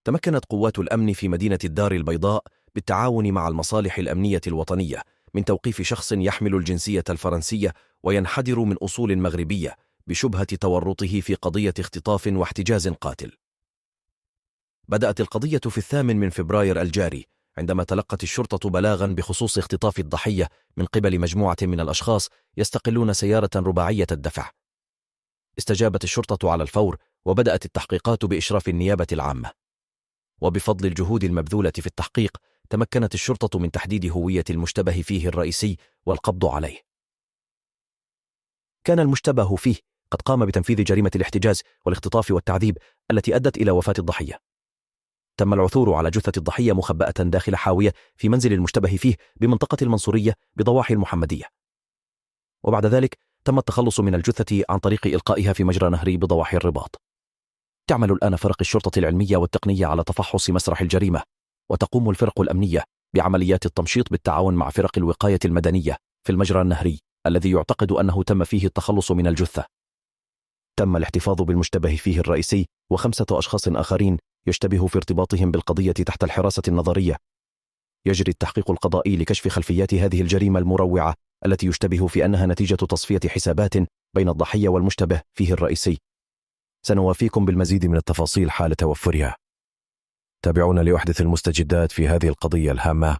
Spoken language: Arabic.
تمكنت قوات الأمن في مدينة الدار البيضاء بالتعاون مع المصالح الأمنية الوطنية من توقيف شخص يحمل الجنسية الفرنسية وينحدر من أصول مغربية بشبهة تورطه في قضية اختطاف واحتجاز قاتل. بدأت القضية في 8 فبراير الجاري عندما تلقت الشرطة بلاغا بخصوص اختطاف الضحية من قبل مجموعة من الأشخاص يستقلون سيارة رباعية الدفع. استجابت الشرطة على الفور وبدأت التحقيقات بإشراف النيابة العامة، وبفضل الجهود المبذولة في التحقيق تمكنت الشرطة من تحديد هوية المشتبه فيه الرئيسي والقبض عليه. كان المشتبه فيه قد قام بتنفيذ جريمة الاحتجاز والاختطاف والتعذيب التي أدت إلى وفاة الضحية. تم العثور على جثة الضحية مخبأة داخل حاوية في منزل المشتبه فيه بمنطقة المنصورية بضواحي المحمدية، وبعد ذلك تم التخلص من الجثة عن طريق إلقائها في مجرى نهري بضواحي الرباط. تعمل الآن فرق الشرطة العلمية والتقنية على تفحص مسرح الجريمة، وتقوم الفرق الأمنية بعمليات التمشيط بالتعاون مع فرق الوقاية المدنية في المجرى النهري الذي يعتقد أنه تم فيه التخلص من الجثة. تم الاحتفاظ بالمشتبه فيه الرئيسي و5 أشخاص آخرين يشتبه في ارتباطهم بالقضية تحت الحراسة النظرية. يجري التحقيق القضائي لكشف خلفيات هذه الجريمة المروعة التي يشتبه في أنها نتيجة تصفية حسابات بين الضحية والمشتبه فيه الرئيسي. سنوافيكم بالمزيد من التفاصيل حال توفرها. تابعونا لأحدث المستجدات في هذه القضية الهامة